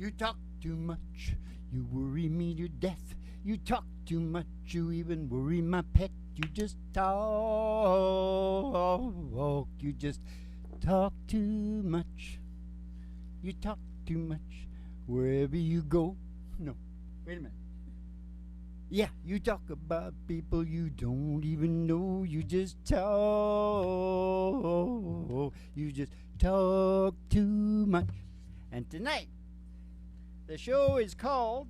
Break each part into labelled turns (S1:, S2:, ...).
S1: You talk too much. You worry me to death. You talk too much. You even worry my pet. You just talk. You just talk too much. You talk too much. Wherever you go. No. Wait a minute. Yeah, you talk about people you don't even know. You just talk. You just talk too much. And tonight, the show is called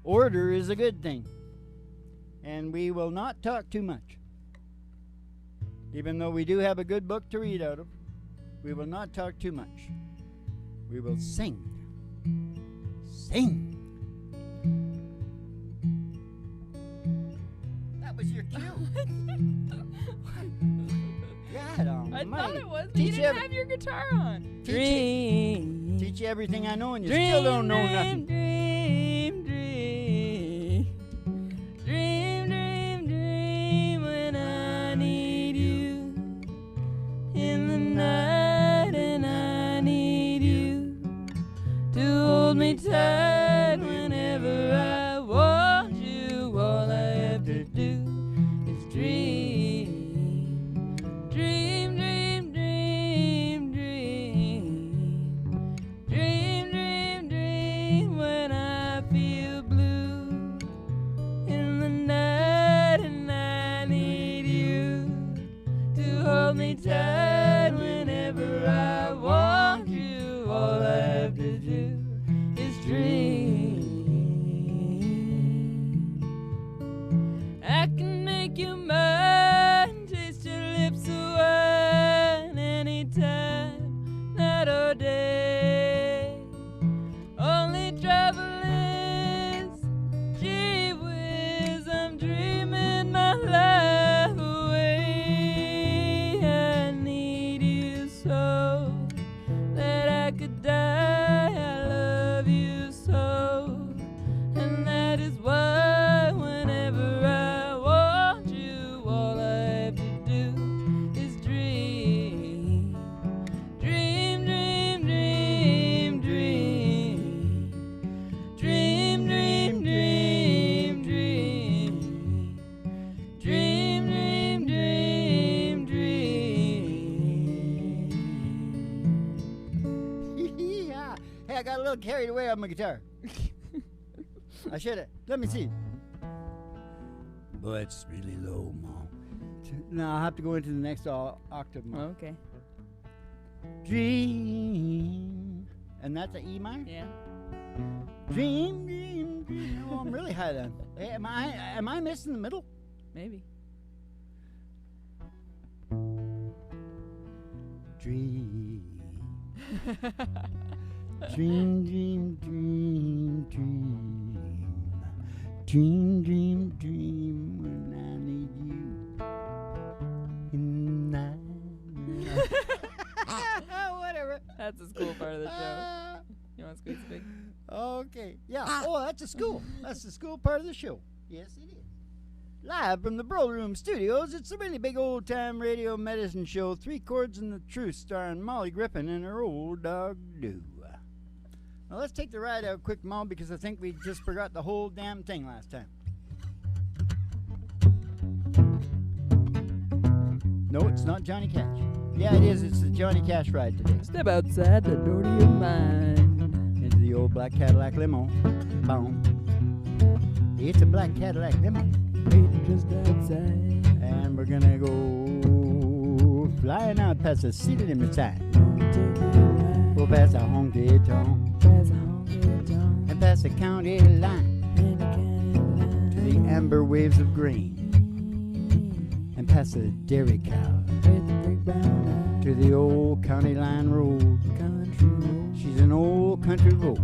S1: Order is a Good Thing. And we will not talk too much. Even though we do have a good book to read out of, we will not talk too much. We will sing. Sing. That was your cue. God almighty.
S2: I thought it was, but you didn't have your guitar on.
S1: Teach you everything I know, and you still don't know nothing.
S2: Dream when I need you in the night, and I need you to hold me tight whenever I want you. All I have to do is dream. Dream, dream, dream, dream. Dream, dream, dream when I feel blue in the night, and I need you to hold me tight whenever I want you. All I have to do is dream. I can make you mine, taste your lips of wine anytime, night or day. Only trouble is, gee whiz, I'm dreaming my life away. I need you so that I could die. I love you so, and that is why whenever I want you, all I have to do is dream. Dream, dream, dream, dream. Dream, dream, dream, dream. Dream, dream, dream, dream.
S1: Yeah. Hey, I got a little carried away on my guitar. I should have. Let me see. Boy, it's really low, Mom. No, I'll have to go into the next octave, Mom.
S2: Okay.
S1: Dream. And that's an E minor?
S2: Yeah.
S1: Dream, dream, dream. Oh, I'm really high then. Hey, am I missing the middle?
S2: Maybe.
S1: Dream. Dream, dream, dream, dream. Dream, dream, dream when I need you in the night. Whatever.
S2: That's a school part of the show. You want Squeak Speak?
S1: Okay. Yeah. Oh, that's a school. That's the school part of the show. Yes, it is. Live from the Bro Room Studios, it's a really big old-time radio medicine show, Chords The Truth, starring Molly Griffin and her old dog, Doo. Now, let's take the ride out quick, Mom, because I think we just forgot the whole damn thing last time. No, it's not Johnny Cash. Yeah, it is. It's the Johnny Cash ride today.
S2: Step outside the door to your mind.
S1: Into the old black Cadillac limo. Boom. It's a black Cadillac limo.
S2: Waiting just outside.
S1: And we're gonna go flying out past the city limit sign. Go past the honky tonk. And past the county line. To the amber waves of grain. And past the dairy cow. To the old county line road. She's an old country road.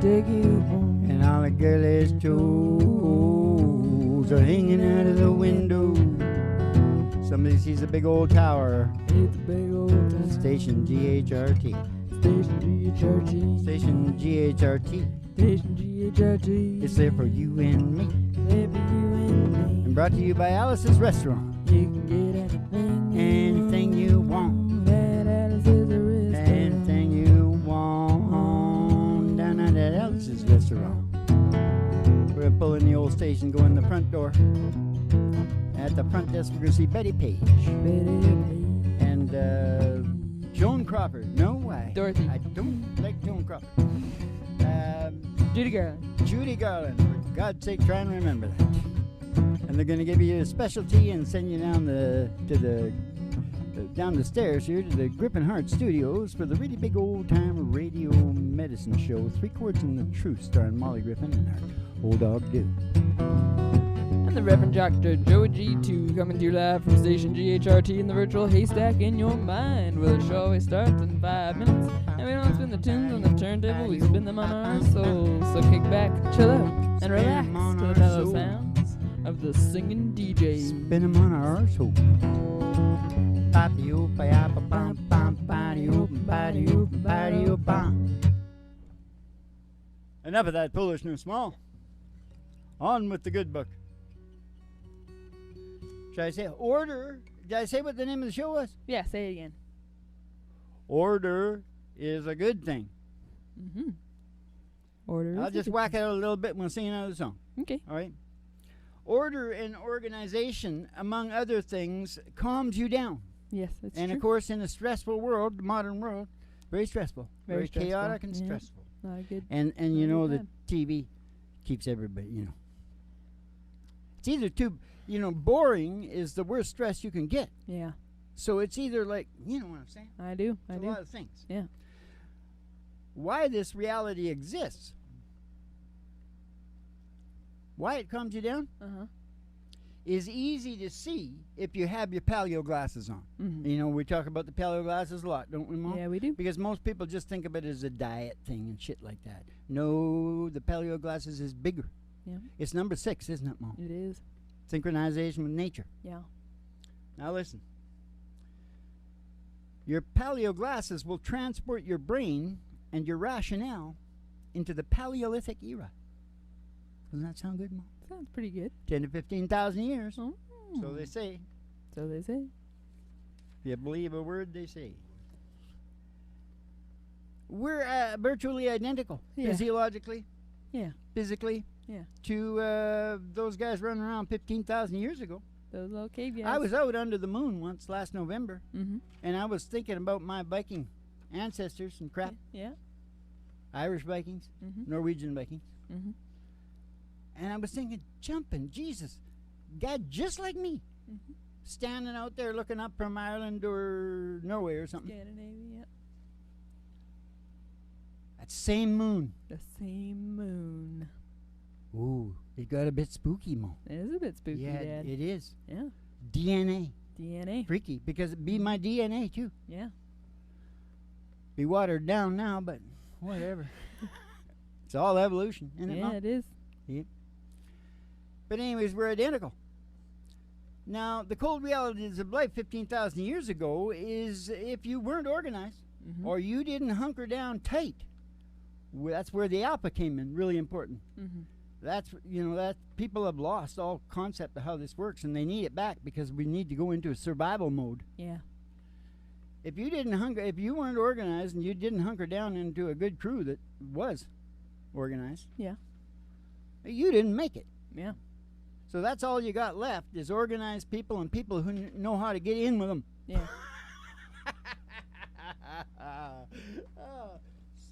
S1: And all the girlies' toes are hanging out of the window. Somebody sees a big old tower. Station GHRT. Station GHRT. It's there for you and me. And brought to you by Alice's Restaurant.
S2: You can get
S1: anything you want.
S2: That Alice is a restaurant.
S1: Anything you want. people in the old station go in the front door. At the front desk, we're going to see Betty Page. And Joan Crawford. No,
S2: Dorothy.
S1: I don't like Joan Crawford.
S2: Judy Garland.
S1: Judy Garland. For God's sake, try and remember that. And they're going to give you a specialty and send you down down the stairs here to the Griffin Hart Studios for the really big old-time radio medicine show, Chords The Truth, starring Molly Griffin and her old dog, Do.
S2: And the Reverend Dr. Joe G2 coming to you live from station GHRT in the virtual haystack in your mind, where the show always starts in 5 minutes. And we don't spin the tunes on the turntable, we spin them on our souls. So kick back, chill out, and relax to the mellow sounds of the singing DJ.
S1: Spin them on our arsehole. Enough of that foolishness, Small. On with the good book. Should I say order? Did I say what the name of the show was?
S2: Yeah, say it again.
S1: Order is a good thing.
S2: Mm-hmm. Order.
S1: I'll just whack it out a little bit when we'll sing another song.
S2: Okay.
S1: All right. Order and organization, among other things, calms you down.
S2: Yes, that's
S1: and
S2: true.
S1: of course, in a stressful world, the modern world, very stressful, very
S2: stressful.
S1: chaotic and
S2: Yeah.
S1: stressful.
S2: Not a good.
S1: And you know the TV keeps everybody, It's either too, boring is the worst stress you can get.
S2: Yeah.
S1: So it's either like, you know what I'm saying?
S2: I do.
S1: It's a lot of things.
S2: Yeah.
S1: Why this reality exists, why it calms you down, is easy to see if you have your paleo glasses on.
S2: Mm-hmm.
S1: We talk about the paleo glasses a lot, don't we, Mom?
S2: Yeah, we do.
S1: Because most people just think of it as a diet thing and shit like that. No, the paleo glasses is bigger.
S2: Yeah.
S1: It's number 6, isn't it, Mom?
S2: It is.
S1: Synchronization with nature.
S2: Yeah.
S1: Now listen. Your paleo glasses will transport your brain and your rationale into the Paleolithic era. Doesn't that sound good, Mom?
S2: Sounds pretty good.
S1: 10 to 15,000 years.
S2: Oh.
S1: So they say.
S2: So they say.
S1: If you believe a word they say. We're virtually identical.
S2: Yeah.
S1: Physiologically.
S2: Yeah.
S1: Physically.
S2: Yeah.
S1: To those guys running around 15,000 years ago.
S2: Those little cave guys.
S1: I was out under the moon once last November.
S2: Mm-hmm.
S1: And I was thinking about my Viking ancestors and crap.
S2: Yeah.
S1: Irish Vikings.
S2: Mm-hmm.
S1: Norwegian Vikings.
S2: Mm-hmm.
S1: And I was thinking, jumping, Jesus, God just like me.
S2: Mm-hmm.
S1: Standing out there looking up from Ireland or Norway or something.
S2: Scandinavia, yep.
S1: That same moon.
S2: The same moon.
S1: Ooh, it got a bit spooky, Mo.
S2: It is a bit spooky,
S1: Yeah,
S2: Dad.
S1: it is.
S2: Yeah.
S1: DNA.
S2: DNA.
S1: Freaky, because it'd be my DNA, too.
S2: Yeah.
S1: Be watered down now, but whatever. It's all evolution, isn't it,
S2: Yeah,
S1: Mom?
S2: it is.
S1: Yep. But anyways, we're identical. Now, the cold realities of life 15,000 years ago is if you weren't organized or you didn't hunker down tight, that's where the alpha came in, really important.
S2: Mm-hmm.
S1: That's, that people have lost all concept of how this works, and they need it back because we need to go into a survival mode.
S2: Yeah.
S1: If you weren't organized and you didn't hunker down into a good crew that was organized,
S2: Yeah.
S1: you didn't make it.
S2: Yeah.
S1: So that's all you got left is organized people and people who know how to get in with them.
S2: Yeah.
S1: Oh,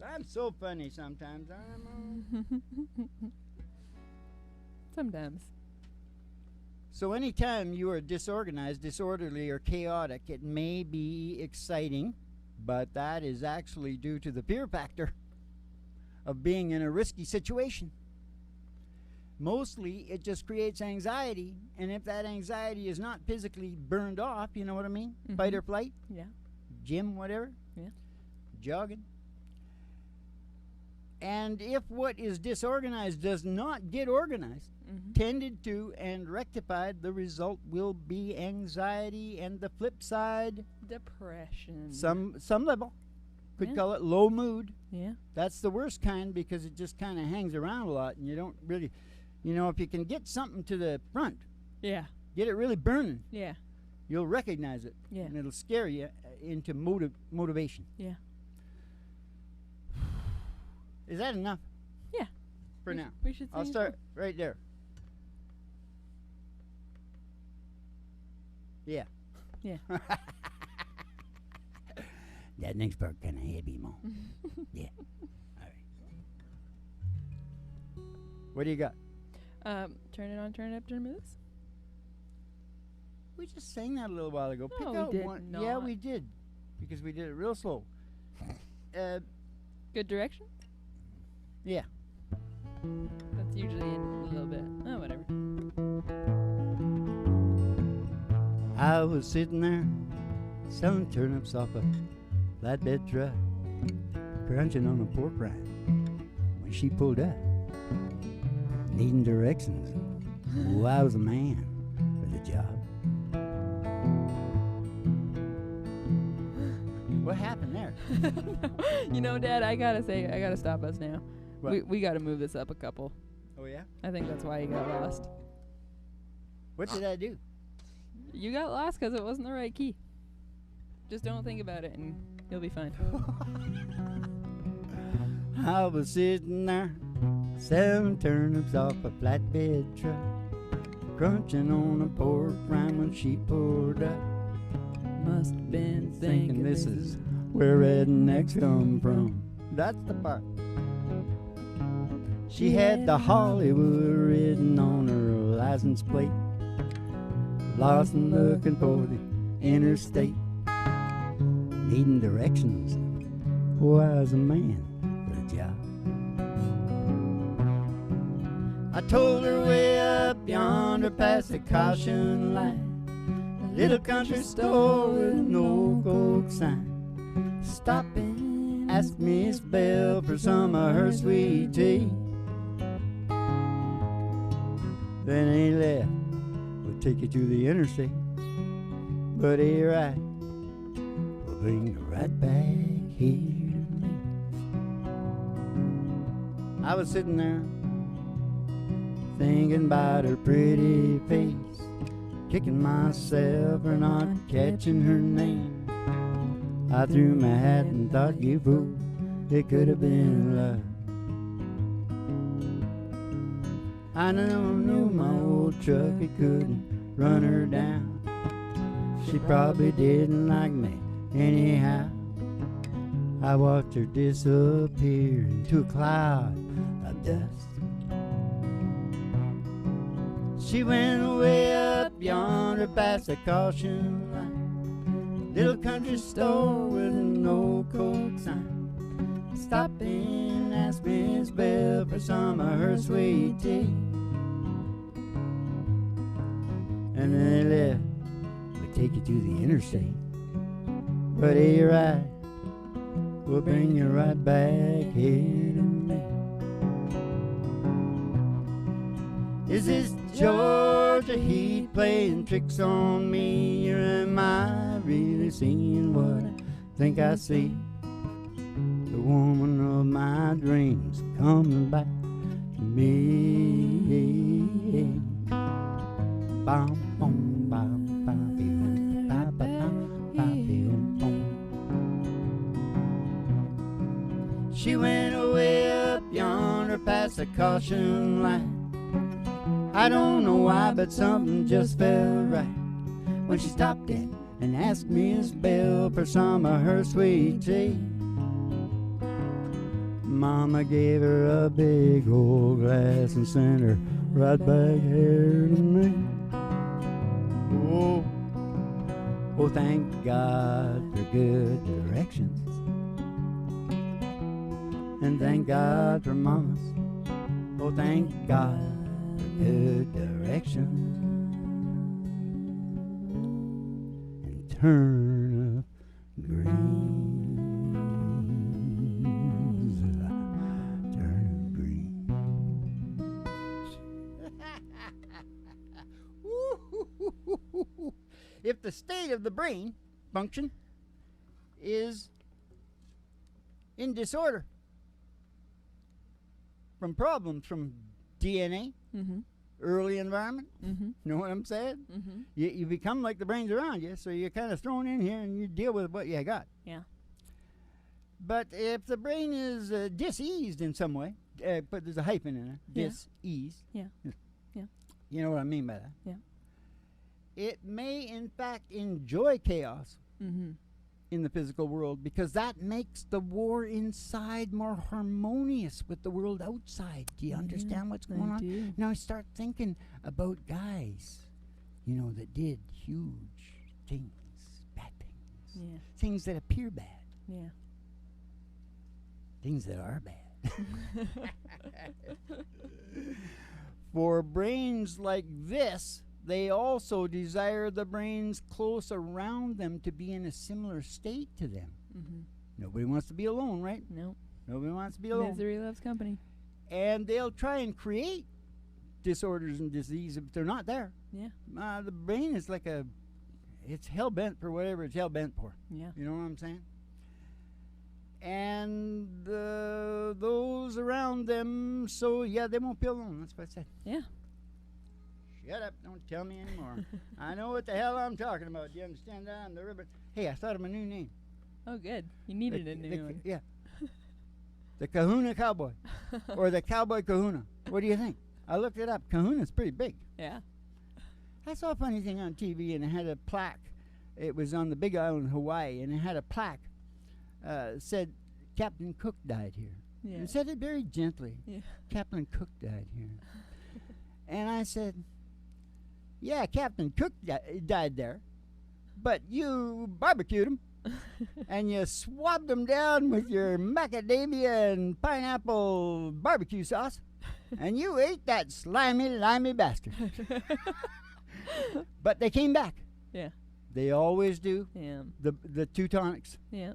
S1: I'm so funny sometimes.
S2: Sometimes.
S1: So anytime you are disorganized, disorderly, or chaotic, it may be exciting, but that is actually due to the fear factor of being in a risky situation. Mostly, it just creates anxiety, and if that anxiety is not physically burned off, you know what I mean?
S2: Mm-hmm.
S1: Fight or flight,
S2: Yeah.
S1: gym, whatever,
S2: Yeah.
S1: jogging. And if what is disorganized does not get organized, tended to and rectified, the result will be anxiety, and the flip side,
S2: Depression.
S1: some level. Could
S2: Yeah.
S1: call it low mood.
S2: Yeah.
S1: That's the worst kind because it just kind of hangs around a lot, and you don't really, if you can get something to the front,
S2: Yeah.
S1: get it really burning,
S2: Yeah.
S1: you'll recognize it,
S2: Yeah.
S1: and it'll scare you into motivation.
S2: Yeah.
S1: Is that enough?
S2: Yeah.
S1: for now.
S2: We should.
S1: I'll start right there. Yeah.
S2: Yeah.
S1: That next part kind of heavy, Mom. Yeah. All right. What do you got?
S2: Turn it on, turn it up, turn it moves.
S1: We just sang that a little while ago. Pick
S2: No, we
S1: out
S2: did
S1: one.
S2: not.
S1: Yeah, we did. Because we did it real slow.
S2: Good direction?
S1: Yeah.
S2: That's usually in a little bit. Oh, whatever.
S1: I was sitting there selling turnips off a flatbed truck, crunching on a pork rind when she pulled up, needing directions. Oh, I was a man for the job. What happened there?
S2: You know, Dad, I gotta stop us now.
S1: What?
S2: We gotta move this up a couple.
S1: Oh, yeah?
S2: I think that's why you got lost.
S1: What did I do?
S2: You got lost because it wasn't the right key. Just don't think about it and you'll be fine.
S1: I was sitting there selling turnips off a flatbed truck, crunching on a pork rind when she pulled up.
S2: Must been
S1: Thinking this is where rednecks come from. That's the part. She had the Hollywood written on her license plate, lost and looking for the interstate, needing directions. Oh, I was a man for the job. I told her way up yonder past the caution light, a little country store with no Coke sign. Stop and ask Miss Belle for some of her sweet tea. Then he left. We'll take you to the interstate, but here I will bring you right back here to me. I was sitting there thinking about her pretty face, kicking myself for not catching her name. I threw my hat and thought, you fool, it could have been love. I knew my old truck, it couldn't run her down. She probably didn't like me anyhow. I watched her disappear into a cloud of dust. She went way up yonder past the caution line, little country store with no Coke sign. Stop and ask Miss Belle for some of her sweet tea. And then they left. We take you to the interstate, but here I will bring you right back here to me. Is this Georgia heat playing tricks on me, or am I really seeing what I think I see? The woman of my dreams coming back to me. Bum, bum, bum, bum, bum, bum, bum, bum. She went away up yonder past the caution line. I don't know why, but something just felt right when she stopped in and asked Miss Belle for some of her sweet tea. Mama gave her a big old glass and sent her right back here to me. Oh, oh, thank God for good directions, and thank God for mamas. Oh, thank God for good directions, and turnip greens, turnip greens. If the state of the brain function is in disorder from problems from DNA, early environment, know what I'm saying? You become like the brains around you, so you're kind of thrown in here and you deal with what you got.
S2: Yeah.
S1: But if the brain is diseased in some way, but there's a hyphen in it.
S2: Yeah.
S1: Dis-ease.
S2: Yeah. Yeah.
S1: You know what I mean by that?
S2: Yeah.
S1: It may, in fact, enjoy chaos
S2: Mm-hmm.
S1: in the physical world because that makes the war inside more harmonious with the world outside. Do you understand what's going on?
S2: Do.
S1: Now I start thinking about guys, that did huge things, bad things,
S2: Yeah.
S1: things that appear bad,
S2: Yeah.
S1: things that are bad. For brains like this, they also desire the brains close around them to be in a similar state to them.
S2: Mm-hmm.
S1: Nobody wants to be alone, right?
S2: No.
S1: Nobody wants to be alone.
S2: Misery loves company.
S1: And they'll try and create disorders and disease if they're not there.
S2: Yeah.
S1: The brain is like it's hell-bent for whatever it's hell-bent for.
S2: Yeah.
S1: You know what I'm saying? And those around them, so yeah, they won't be alone. That's what I said.
S2: Yeah.
S1: Shut up. Don't tell me anymore. I know what the hell I'm talking about. Do you understand that? I'm the ribbon. Hey, I thought of a new name.
S2: Oh, good. You needed a new one.
S1: Yeah. The Kahuna Cowboy. Or the Cowboy Kahuna. What do you think? I looked it up. Kahuna's pretty big.
S2: Yeah.
S1: I saw a funny thing on TV, and it had a plaque. It was on the Big Island, Hawaii, and it had a plaque. Said, Captain Cook died here.
S2: Yeah.
S1: And said it very gently.
S2: Yeah.
S1: Captain Cook died here. And I said, yeah, Captain Cook died there, but you barbecued him, and you swabbed him down with your macadamia and pineapple barbecue sauce, and you ate that slimy, limey bastard. But they came back.
S2: Yeah.
S1: They always do.
S2: Yeah.
S1: The Teutonics.
S2: Yeah.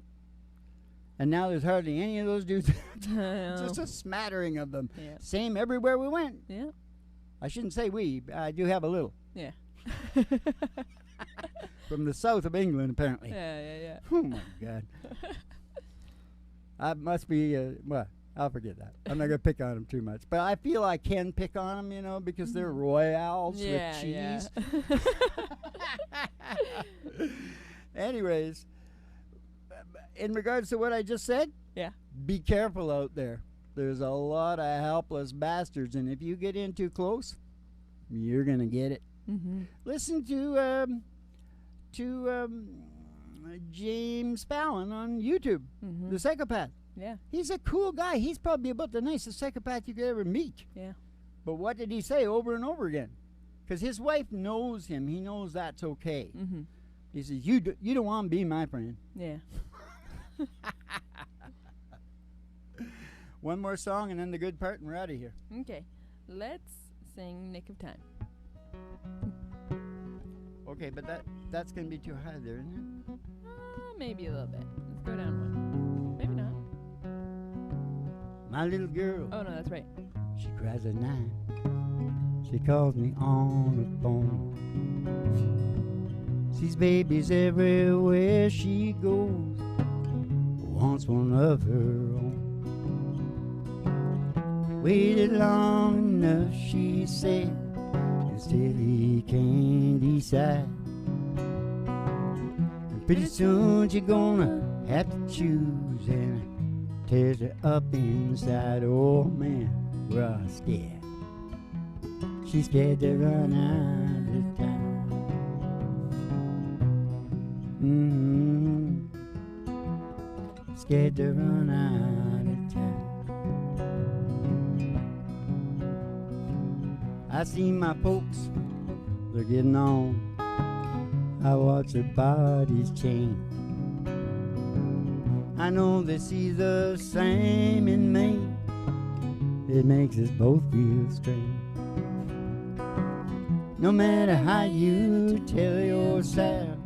S1: And now there's hardly any of those dudes.
S2: I
S1: Just
S2: know.
S1: a smattering of them.
S2: Yeah.
S1: Same everywhere we went.
S2: Yeah.
S1: I shouldn't say we. I do have a little.
S2: Yeah.
S1: From the south of England, apparently.
S2: Yeah.
S1: Oh, my God. I must be, well, I'll forget that. I'm not going to pick on them too much. But I feel I can pick on them, because they're royals with cheese. Anyways, in regards to what I just said,
S2: Yeah.
S1: be careful out there. There's a lot of helpless bastards, and if you get in too close, you're going to get it.
S2: Mm-hmm.
S1: Listen to James Fallon on YouTube,
S2: Mm-hmm.
S1: the psychopath.
S2: Yeah.
S1: He's a cool guy. He's probably about the nicest psychopath you could ever meet.
S2: Yeah.
S1: But what did he say over and over again? Because his wife knows him. He knows that's okay.
S2: Mm-hmm.
S1: He says, you don't want to be my friend.
S2: Yeah.
S1: One more song and then the good part, and we're out of here.
S2: Okay. Let's sing Nick of Time.
S1: Okay, but that's going to be too high there, isn't it?
S2: Maybe a little bit. Let's go down one. Maybe not.
S1: My little girl,
S2: Oh, no, that's right.
S1: she cries at night. She calls me on the phone. Sees babies everywhere she goes. Wants one of her own. Waited long enough, she said, and still he can't decide. And pretty soon you're gonna have to choose, and it tears her up inside. Oh man, we're all scared. She's scared to run out of time. Scared to run out of time. I see my folks, they're getting on. I watch their bodies change. I know they see the same in me. It makes us both feel strange. No matter how you tell yourself,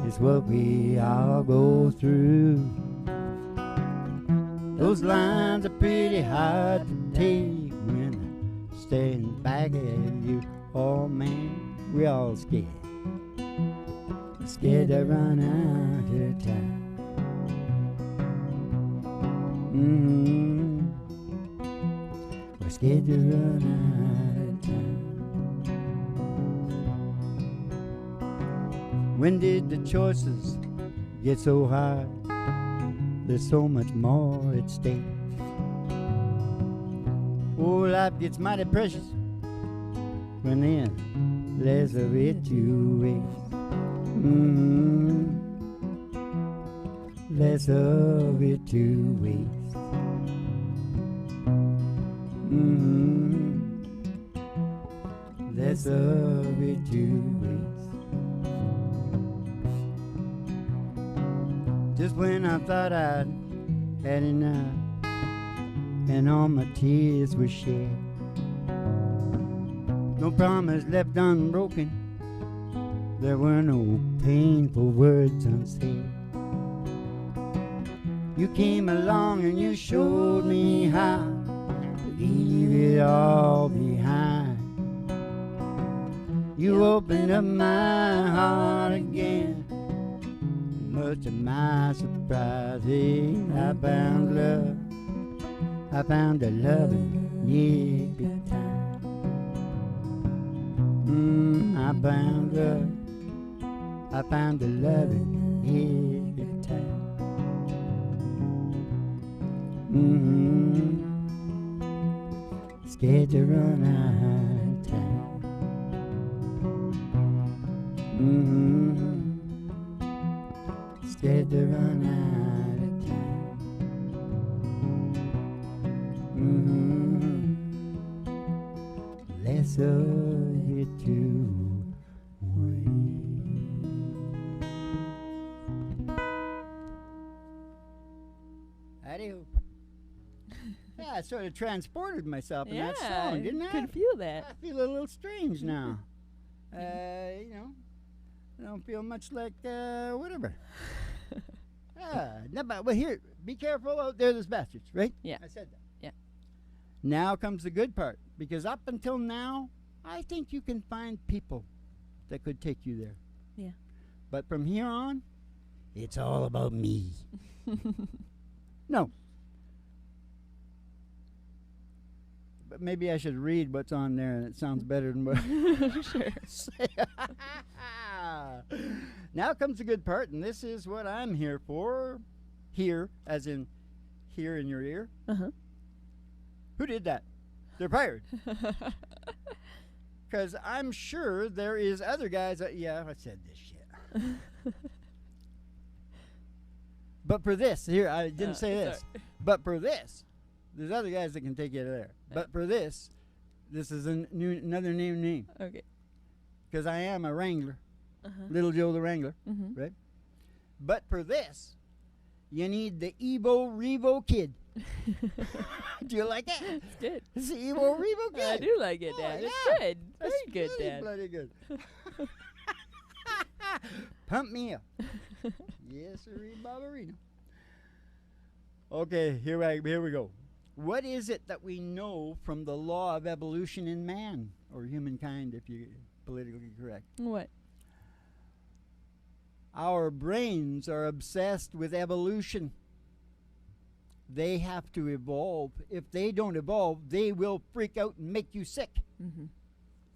S1: it's what we all go through. Those lines are pretty hard to take when I'm staring back at you. Oh man, we're all scared. Scared to run out of time. We're scared to run out of time. When did the choices get so hard? There's so much more at stake. Oh, life gets mighty precious when there's less of it to waste. Less of it to waste. Less of it to waste. Just when I thought I'd had enough and all my tears were shed, no promise left unbroken, there were no painful words unsaid. You came along and you showed me how to leave it all behind. You opened up my heart again. Much to my surprise, I found love. I found a love in nick of time. I found love. I found a love in nick of time. Scared to run out of time. Scared to run out of time. Less of it to wait. Howdy-ho. Yeah, I sort of transported myself in that song, didn't I?
S2: I could feel that.
S1: I feel a little strange now. I don't feel much like whatever. No, but here, be careful out there, those bastards, right?
S2: Yeah.
S1: I said that.
S2: Yeah.
S1: Now comes the good part, because up until now, I think you can find people that could take you there.
S2: Yeah.
S1: But from here on, it's all about me. No. But maybe I should read what's on there, and it sounds better than what
S2: Sure.
S1: say. Now comes the good part, and this is what I'm here for. Here, as in here in your ear.
S2: Uh-huh.
S1: Who did that? They're fired. Because I'm sure there is other guys that, yeah, I said this shit. But for this, here, I didn't say this.
S2: Sorry.
S1: But for this, there's other guys that can take you there. But for this is another name.
S2: Okay.
S1: Because I am a wrangler.
S2: Uh-huh.
S1: Little Joe the Wrangler, right? But for this, you need the Evo Revo Kid. Do you like it?
S2: It's good.
S1: It's the Evo Revo Kid.
S2: I do like it, Dad.
S1: Oh,
S2: It's
S1: yeah.
S2: good. Very
S1: That's
S2: good,
S1: bloody,
S2: Dad.
S1: bloody good. Pump me up. Yes, sir, Barbarino. Okay, here we go. What is it that we know from the law of evolution in man, or humankind, if you're politically correct?
S2: What?
S1: Our brains are obsessed with evolution. They have to evolve. If they don't evolve, they will freak out and make you sick.
S2: Mm-hmm.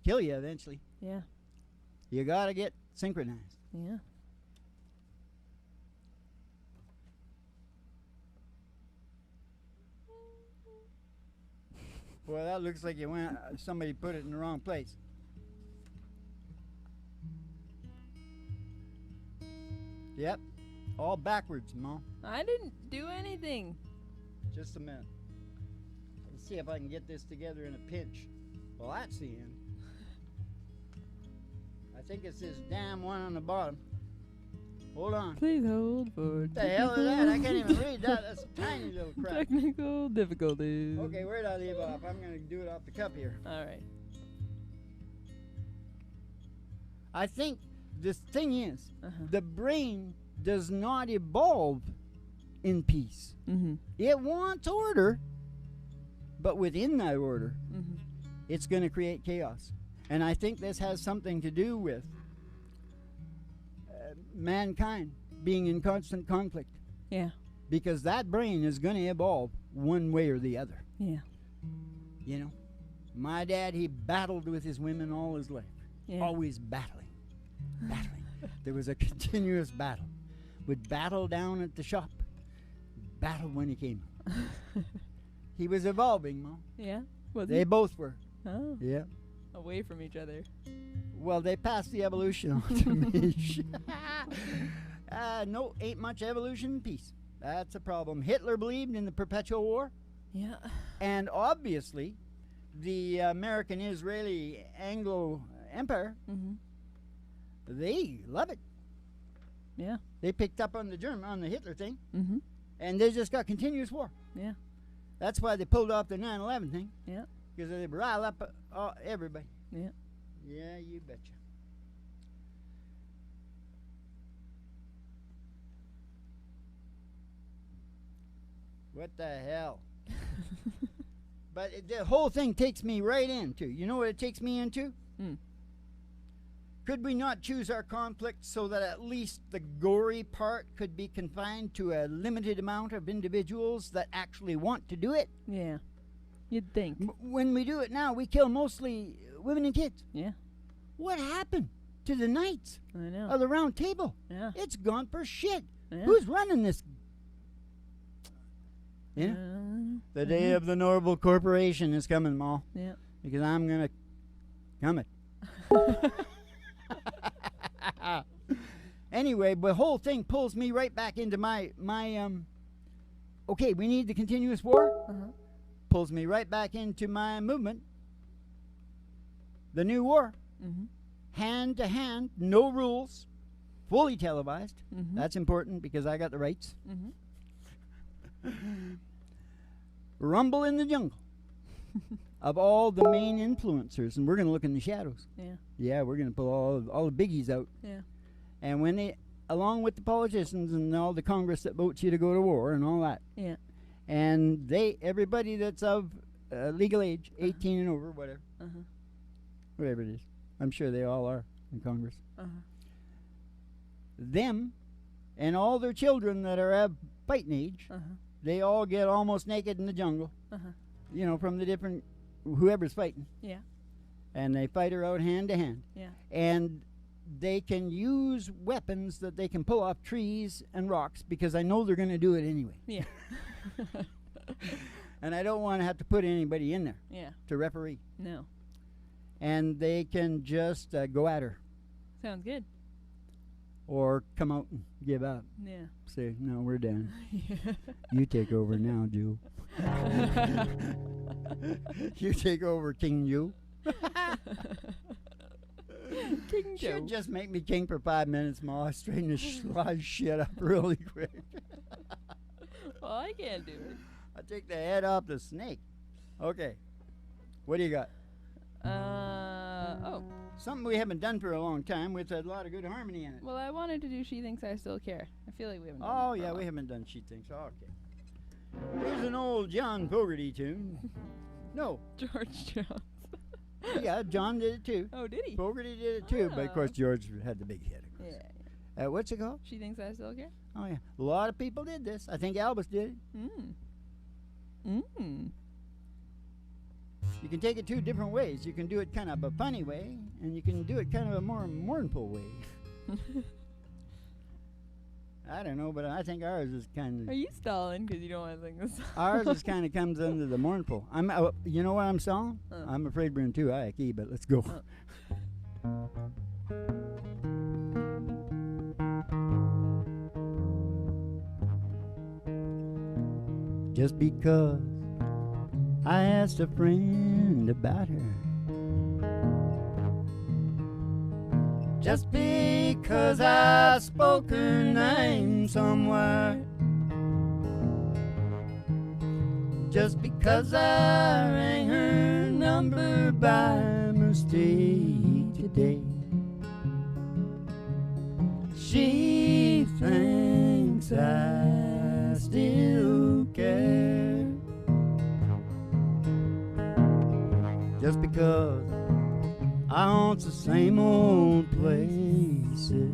S1: Kill you eventually.
S2: Yeah.
S1: You gotta get synchronized.
S2: Yeah.
S1: Boy, that looks like you went. Somebody put it in the wrong place. Yep, all backwards, Mom.
S2: I didn't do anything.
S1: Just a minute. Let's see if I can get this together in a pinch. Well, that's the end. I think it's this damn one on the bottom. Hold on.
S2: Please hold for
S1: What the hell is that? I can't even read that. That's a tiny little crap.
S2: technical difficulties.
S1: Okay, where'd I leave off? I'm going to do it off the cup here.
S2: All right.
S1: I think this thing is,
S2: Uh-huh.
S1: the brain does not evolve in peace.
S2: Mm-hmm.
S1: It wants order, but within that order,
S2: Mm-hmm.
S1: it's going to create chaos. And I think this has something to do with mankind being in constant conflict,
S2: Yeah.
S1: because that brain is going to evolve one way or the other.
S2: Yeah.
S1: You know, my dad, he battled with his women all his life.
S2: Yeah.
S1: Always battling. There was a continuous battle. Would battle down at the shop, battle when he came. He was evolving, Mom.
S2: Yeah. Was
S1: They
S2: he?
S1: both were.
S2: Oh.
S1: Yeah.
S2: Away from each other.
S1: Well, they passed the evolution on to me. No, ain't much evolution in peace. That's a problem. Hitler believed in the perpetual war.
S2: Yeah.
S1: And obviously, the American-Israeli Anglo Empire,
S2: Mm-hmm.
S1: they love it.
S2: Yeah.
S1: They picked up on the Hitler thing,
S2: Mm-hmm.
S1: and they just got continuous war.
S2: Yeah.
S1: That's why they pulled off the 9/11 thing.
S2: Yeah.
S1: Because they rile up everybody.
S2: Yeah.
S1: Yeah, you betcha. What the hell? But the whole thing takes me right into. You know what it takes me into?
S2: Hmm.
S1: Could we not choose our conflict so that at least the gory part could be confined to a limited amount of individuals that actually want to do it?
S2: Yeah. You'd think.
S1: When we do it now, we kill mostly women and kids.
S2: Yeah.
S1: What happened to the knights
S2: I know.
S1: of the round table?
S2: Yeah.
S1: It's gone for shit.
S2: Yeah.
S1: Who's running this? You know? The day of the Noble Corporation is coming, Ma.
S2: Yeah.
S1: Because I'm going to come it. Anyway, the whole thing pulls me right back into my okay, we need the continuous war.
S2: Uh-huh.
S1: Pulls me right back into my movement. The new war.
S2: Mm-hmm.
S1: Hand to hand, no rules, fully televised.
S2: Mm-hmm.
S1: That's important because I got the rights.
S2: Mm-hmm.
S1: Rumble in the jungle of all the main influencers, and we're going to look in the shadows.
S2: Yeah.
S1: Yeah, we're going to pull all the biggies out.
S2: Yeah.
S1: And when they, along with the politicians and all the Congress that votes you to go to war and all that.
S2: Yeah.
S1: And everybody that's of legal age, 18 and over, whatever.
S2: Uh-huh.
S1: Whatever it is. I'm sure they all are in Congress.
S2: Uh-huh.
S1: Them and all their children that are of fighting age,
S2: Uh-huh.
S1: they all get almost naked in the jungle.
S2: Uh-huh.
S1: You know, from the different, whoever's fighting.
S2: Yeah.
S1: And they fight her out hand to hand.
S2: Yeah.
S1: And they can use weapons that they can pull off trees and rocks because I know they're going to do it anyway.
S2: Yeah.
S1: And I don't want to have to put anybody in there
S2: Yeah.
S1: to referee.
S2: No.
S1: And they can just go at her
S2: Sounds good.
S1: or come out and give up.
S2: Yeah.
S1: Say, no, we're done.
S2: Yeah.
S1: You take over now, Joe. You take over, King Joe.
S2: King Joe.
S1: Should just make me king for 5 minutes, Ma. Straighten this shit up really quick.
S2: Well, I can't do it.
S1: I take the head off the snake. Okay. What do you got?
S2: Oh.
S1: Something we haven't done for a long time with a lot of good harmony in it.
S2: Well, I wanted to do She Thinks I Still Care. I feel like we haven't done
S1: Oh,
S2: that for a
S1: yeah, we
S2: while.
S1: haven't done She Thinks. Oh, okay. Here's an old John Fogerty tune. No.
S2: George Jones.
S1: Yeah, John did it too.
S2: Oh, did he?
S1: Fogerty did it too, but of course George had the big hit. Of course.
S2: Yeah.
S1: What's it called?
S2: She Thinks I Still Care?
S1: Oh, yeah. A lot of people did this. I think Elvis did it. You can take it two different ways. You can do it kind of a funny way, and you can do it kind of a more mournful way. I don't know, but I think ours is kind
S2: Are
S1: of...
S2: you stalling because you don't want to sing this song?
S1: Ours is kind of comes under the mournful. You know what I'm stalling?
S2: Oh.
S1: I'm afraid we're in too high a key, but let's go. Just because I asked a friend about her, just because I spoke her name somewhere, just because I rang her number by mistake today, she thinks I still care. Just because I haunt the same old places,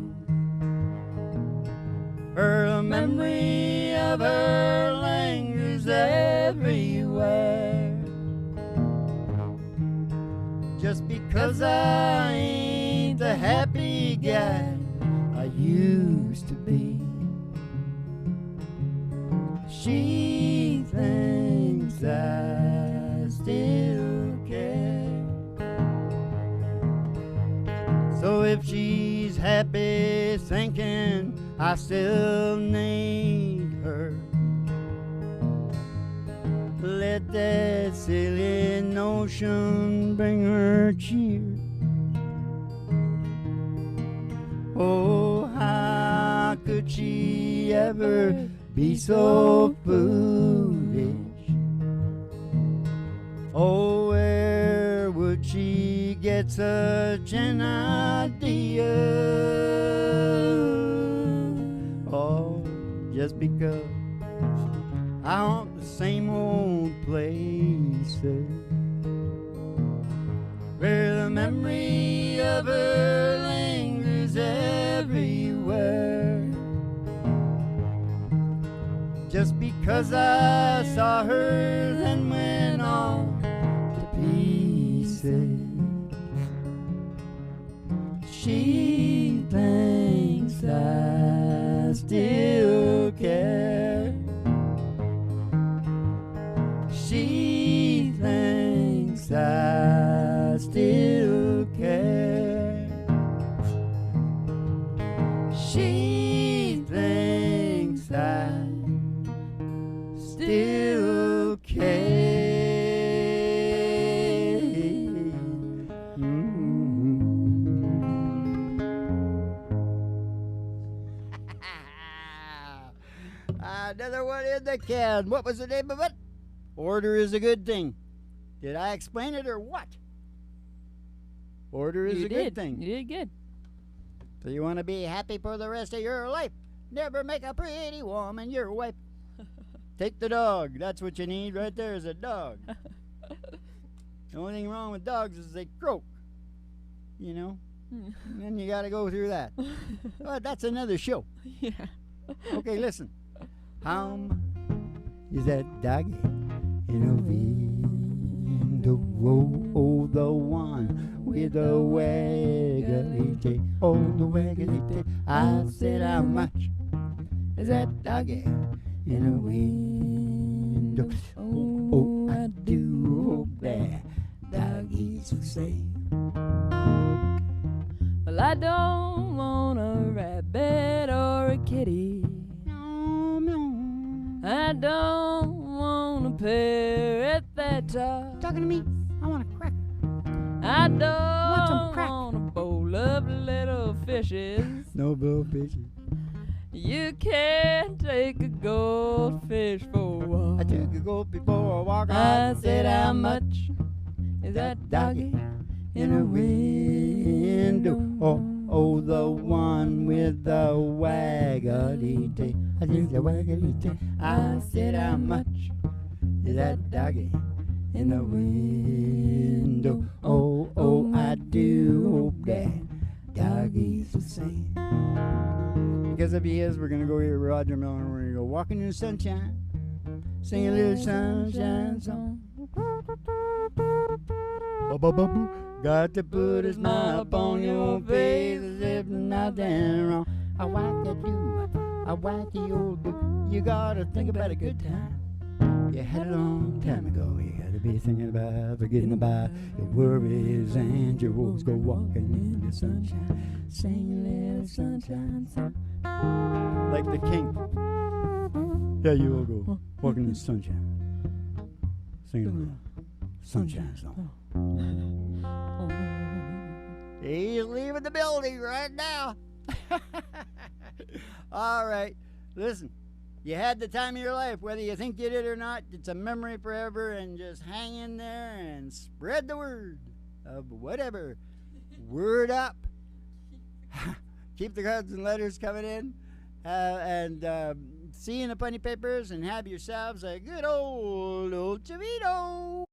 S1: her memory of her lingers everywhere. Just because I ain't the happy guy I used to be, she thinks I still be thinking I still need her. Let that silly notion bring her cheer. Oh, how could she ever be so foolish? Oh, where would she get such an idea? Oh, just because I haunt the same old places where the memory of her lingers everywhere. Just because I saw her then went all to pieces. She thinks I still care. She thinks I still care. She thinks I still care. Another one in the can. What was the name of it? Order is a good thing. Did I explain it or what? Order is a good thing.
S2: You did good.
S1: So you want to be happy for the rest of your life. Never make a pretty woman your wife. Take the dog. That's what you need right there is a dog. The only thing wrong with dogs is they croak. You know? And then you got to go through that. But that's another show.
S2: Yeah.
S1: Okay, listen. Is that doggy in a window? Oh, the one with the waggly tail. Oh, the waggly tail. I said, how much is that doggy in a window? Oh, I do hope that doggies will say.
S2: Well, I don't want a rabbit or a kitty. I don't want a parrot that talks.
S1: Talking to me? I want a cracker.
S2: I don't
S1: want some crack.
S2: want a bowl of little fishes.
S1: No little fishes.
S2: You can't take a goldfish for a walk.
S1: I took a gold before I walk.
S2: I said, how much is that doggy in a window?
S1: Oh, the one with the waggly tail. I think the waggly tail. I said, how much is that doggy in the window? Oh, I do hope that doggies will sing. Because if he is, we're going to go hear Roger Miller and we're going to go walking in the sunshine. Sing a little sunshine song. Got to put a smile upon your face as if nothing wrong. I whack the do, I whack the old do. You gotta think about a good time. You had a long time ago. You gotta be thinking about forgetting about your worries and your woes. Go walking in the sunshine, sing a little sunshine song. Like the king. Yeah, you will go walking in the sunshine, sing a little sunshine song. He's leaving the building right now. All right. Listen, you had the time of your life, whether you think you did or not. It's a memory forever, and just hang in there and spread the word of whatever. Word up. Keep the cards and letters coming in. And see you in the funny papers, and have yourselves a good old Chivito.